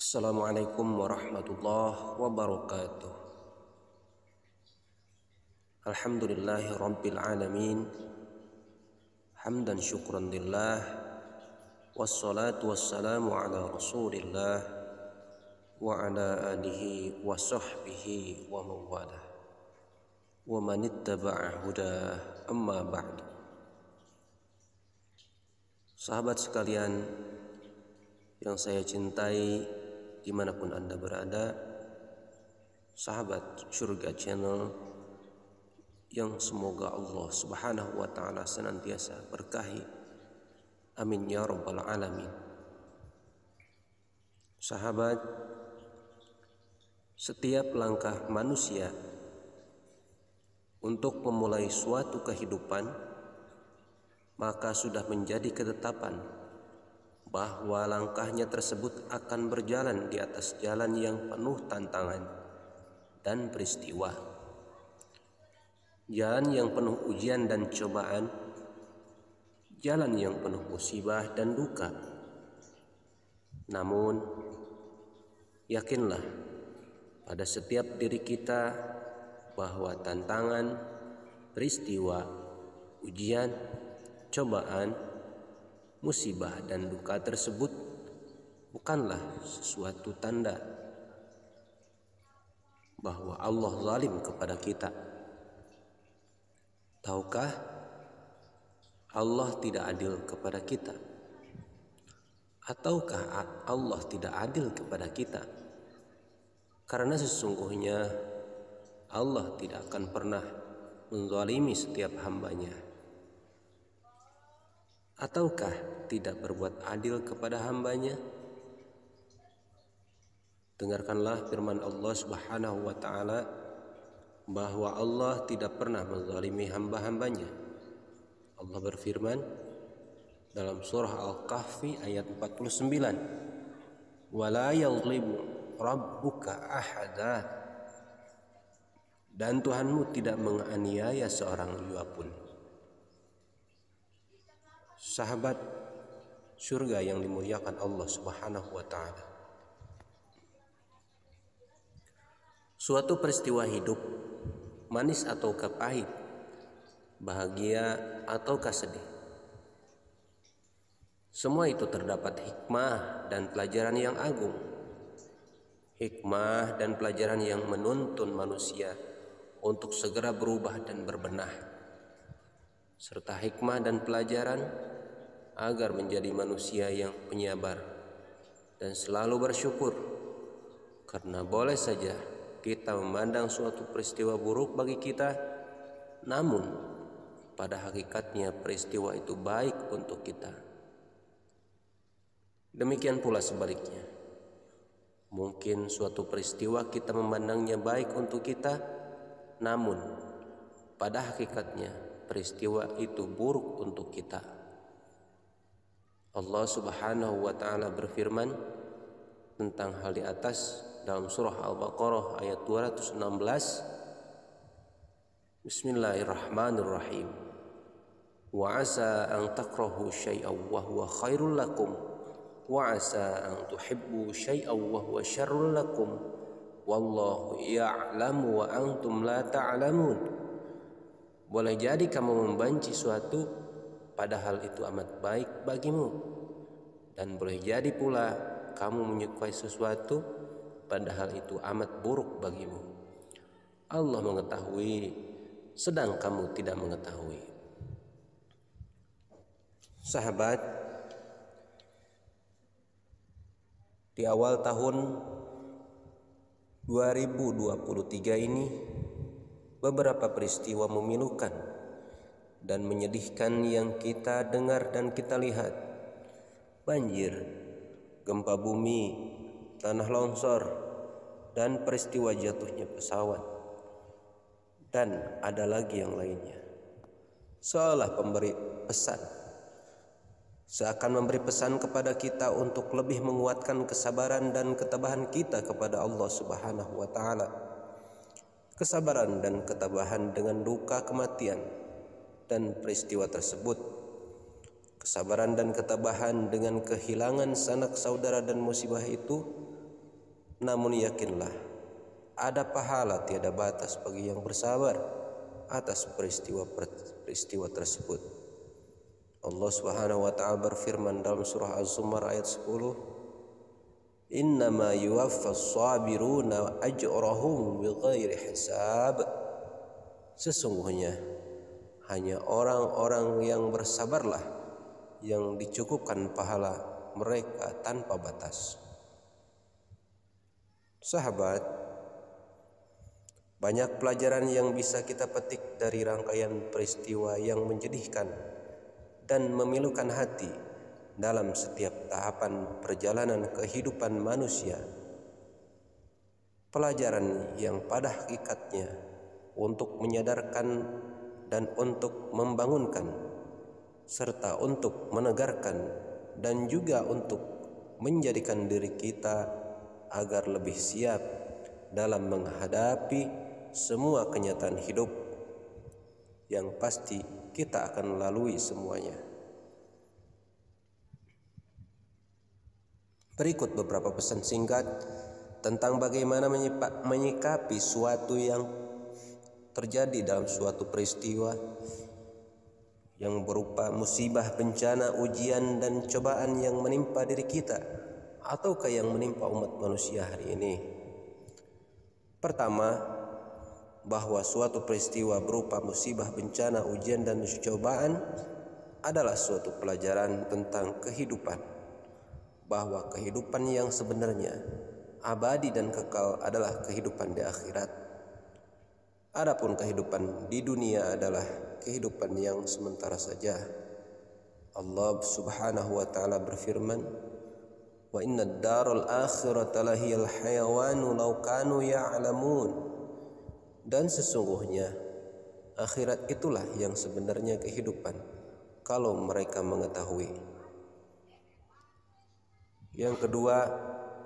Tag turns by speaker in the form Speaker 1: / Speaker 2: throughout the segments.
Speaker 1: Assalamualaikum warahmatullahi wabarakatuh. Alhamdulillahi rabbil alamin. Hamdan syukran lillah. Wassalatu wassalamu ala rasulillah wa ala alihi wa sahbihi wa mawalah wa man ittaba'a hudah, amma ba'du. Sahabat sekalian yang saya cintai dimanapun Anda berada, sahabat Surga Channel yang semoga Allah Subhanahu wa ta'ala senantiasa berkahi, amin ya rabbal alamin. Sahabat, setiap langkah manusia untuk memulai suatu kehidupan maka sudah menjadi ketetapan bahwa langkahnya tersebut akan berjalan di atas jalan yang penuh tantangan dan peristiwa, jalan yang penuh ujian dan cobaan, jalan yang penuh musibah dan duka. Namun yakinlah pada setiap diri kita bahwa tantangan, peristiwa, ujian, cobaan, musibah dan duka tersebut bukanlah sesuatu tanda bahwa Allah zalim kepada kita. Tahukah Allah tidak adil kepada kita? Ataukah Allah tidak adil kepada kita? Karena sesungguhnya Allah tidak akan pernah menzalimi setiap hambanya. Ataukah tidak berbuat adil kepada hambanya? Dengarkanlah firman Allah Subhanahu wa ta'ala bahwa Allah tidak pernah menzalimi hamba-hambanya. Allah berfirman dalam surah Al-Kahfi ayat 49, "Wala yadhlimu rabbuka ahada." Dan Tuhanmu tidak menganiaya seorang jua pun. Sahabat surga yang dimuliakan Allah Subhanahu wa ta'ala, suatu peristiwa hidup, manis ataukah pahit, bahagia ataukah sedih, semua itu terdapat hikmah dan pelajaran yang agung. Hikmah dan pelajaran yang menuntun manusia untuk segera berubah dan berbenah, serta hikmah dan pelajaran agar menjadi manusia yang penyabar dan selalu bersyukur. Karena boleh saja kita memandang suatu peristiwa buruk bagi kita, namun pada hakikatnya peristiwa itu baik untuk kita. Demikian pula sebaliknya, mungkin suatu peristiwa kita memandangnya baik untuk kita, namun pada hakikatnya peristiwa itu buruk untuk kita. Allah Subhanahu wa ta'ala berfirman tentang hal di atas dalam surah Al-Baqarah ayat 216. Bismillahirrahmanirrahim. Wa asa an takrahu syai'an wa huwa khairul lakum wa asa an tuhibbu syai'an wa huwa syarrul lakum wallahu ya'lamu wa antum la ta'lamun. Boleh jadi kamu membenci suatu padahal itu amat baik bagimu, dan boleh jadi pula kamu menyukai sesuatu padahal itu amat buruk bagimu. Allah mengetahui sedang kamu tidak mengetahui. Sahabat, di awal tahun 2023 ini beberapa peristiwa memilukan dan menyedihkan yang kita dengar dan kita lihat. Banjir, gempa bumi, tanah longsor, dan peristiwa jatuhnya pesawat. Dan ada lagi yang lainnya. Seolah pemberi pesan, seakan memberi pesan kepada kita untuk lebih menguatkan kesabaran dan ketabahan kita kepada Allah Subhanahu wa ta'ala. Kesabaran dan ketabahan dengan duka kematian dan peristiwa tersebut, kesabaran dan ketabahan dengan kehilangan sanak saudara dan musibah itu Namun yakinlah, ada pahala tiada batas bagi yang bersabar atas peristiwa tersebut. Allah Subhanahu wa taala berfirman dalam surah Az-Zumar ayat 10, "Innama yuwaffas sabiruna ajrahum bighairi hisab." Sesungguhnya hanya orang-orang yang bersabarlah yang dicukupkan pahala mereka tanpa batas. Sahabat, banyak pelajaran yang bisa kita petik dari rangkaian peristiwa yang menjadikan dan memilukan hati dalam setiap tahapan perjalanan kehidupan manusia. Pelajaran yang pada hakikatnya untuk menyadarkan dan untuk membangunkan, serta untuk menegarkan dan juga untuk menjadikan diri kita agar lebih siap dalam menghadapi semua kenyataan hidup yang pasti kita akan lalui semuanya. Berikut beberapa pesan singkat tentang bagaimana menyikapi suatu yang terjadi dalam suatu peristiwa yang berupa musibah, bencana, ujian, dan cobaan yang menimpa diri kita ataukah yang menimpa umat manusia hari ini. Pertama, bahwa suatu peristiwa berupa musibah, bencana, ujian, dan cobaan adalah suatu pelajaran tentang kehidupan, bahwa kehidupan yang sebenarnya abadi dan kekal adalah kehidupan di akhirat. Adapun kehidupan di dunia adalah kehidupan yang sementara saja. Allah Subhanahu wa taala berfirman, "Wa innad daral akhirata lahiyal hayawanu law kanu ya'lamun." Dan sesungguhnya akhirat itulah yang sebenarnya kehidupan kalau mereka mengetahui. Yang kedua,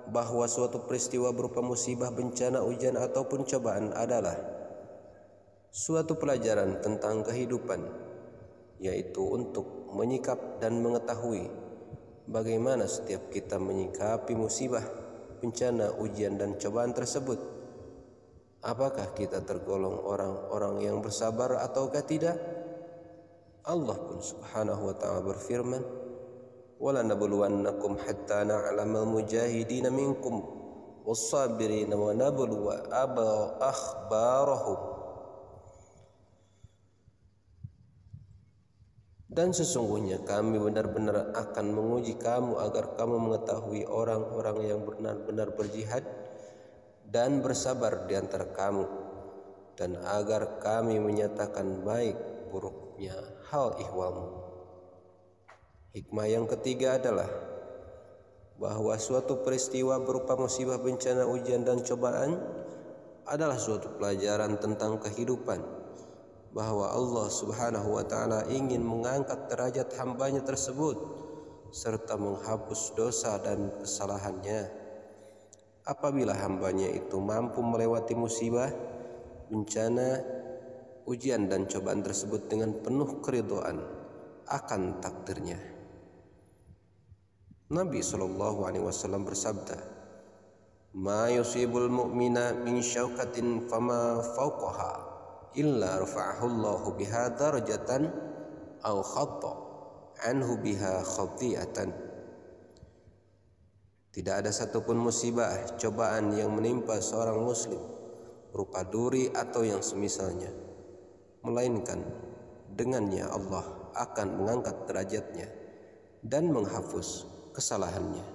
Speaker 1: bahwa suatu peristiwa berupa musibah, bencana, ujian ataupun cobaan adalah suatu pelajaran tentang kehidupan, yaitu untuk menyikap dan mengetahui bagaimana setiap kita menyikapi musibah, bencana, ujian, dan cobaan tersebut. Apakah kita tergolong orang-orang yang bersabar ataukah tidak? Allah pun Subhanahu wa ta'ala berfirman, "Wala nabluwannakum hatta na'lamal mujahidina minkum was-sabirina wa nabluwa akhbarahum." Dan sesungguhnya kami benar-benar akan menguji kamu agar kamu mengetahui orang-orang yang benar-benar berjihad dan bersabar di antara kamu, dan agar kami menyatakan baik buruknya hal ihwalmu. Hikmah yang ketiga adalah bahwa suatu peristiwa berupa musibah, bencana, ujian, dan cobaan adalah suatu pelajaran tentang kehidupan, bahwa Allah Subhanahu wa ta'ala ingin mengangkat derajat hambanya tersebut serta menghapus dosa dan kesalahannya. Apabila hambanya itu mampu melewati musibah, bencana, ujian, dan cobaan tersebut dengan penuh keridhaan akan takdirnya. Nabi SAW bersabda, "Ma yusibul mu'mina min syaukatin fama fawqaha illa rafa'ahullahu biha darajatan aw khatta anhu biha khati'atan." Tidak ada satupun musibah, cobaan yang menimpa seorang muslim berupa duri atau yang semisalnya, melainkan dengannya Allah akan mengangkat derajatnya dan menghapus kesalahannya.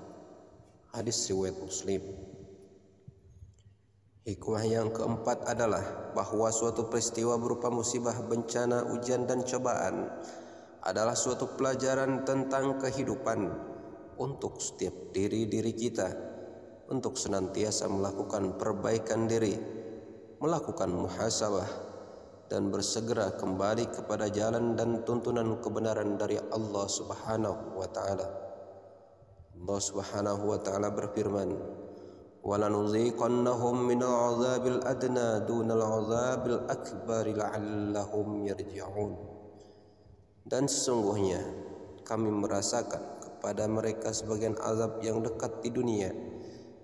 Speaker 1: Hadis riwayat Muslim. Hikmah yang keempat adalah bahwa suatu peristiwa berupa musibah, bencana, ujian, dan cobaan adalah suatu pelajaran tentang kehidupan untuk setiap diri kita, untuk senantiasa melakukan perbaikan diri, melakukan muhasabah, dan bersegera kembali kepada jalan dan tuntunan kebenaran dari Allah Subhanahu wa ta'ala. Allah Subhanahu wa ta'ala berfirman, وَلَنُذِيقَنَّهُمْ مِنَ الْعَذَابِ الْأَدْنَى دُونَ الْعَذَابِ الْأَكْبَرِ لَعَلَّهُمْ يَرْجِعُونَ. Dan sesungguhnya kami merasakan kepada mereka sebagian azab yang dekat di dunia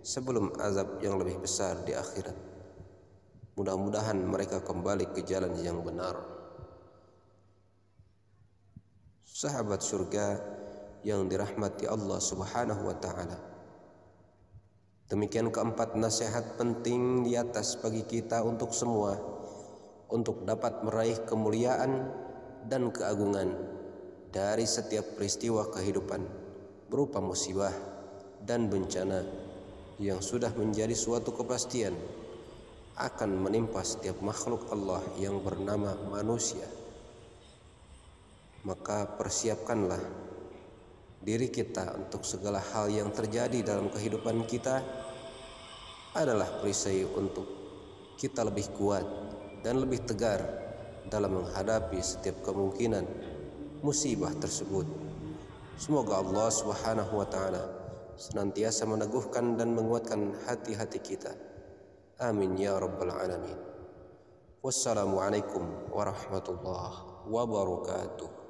Speaker 1: sebelum azab yang lebih besar di akhirat. Mudah-mudahan mereka kembali ke jalan yang benar. Sahabat surga yang dirahmati Allah Subhanahu wa Ta'ala, demikian keempat nasihat penting di atas bagi kita untuk semua, untuk dapat meraih kemuliaan dan keagungan dari setiap peristiwa kehidupan berupa musibah dan bencana yang sudah menjadi suatu kepastian akan menimpa setiap makhluk Allah yang bernama manusia. Maka persiapkanlah diri kita untuk segala hal yang terjadi dalam kehidupan kita adalah perisai untuk kita lebih kuat dan lebih tegar dalam menghadapi setiap kemungkinan musibah tersebut. Semoga Allah Subhanahu wa Ta'ala senantiasa meneguhkan dan menguatkan hati-hati kita. Amin ya rabbal alamin. Wassalamualaikum warahmatullahi wabarakatuh.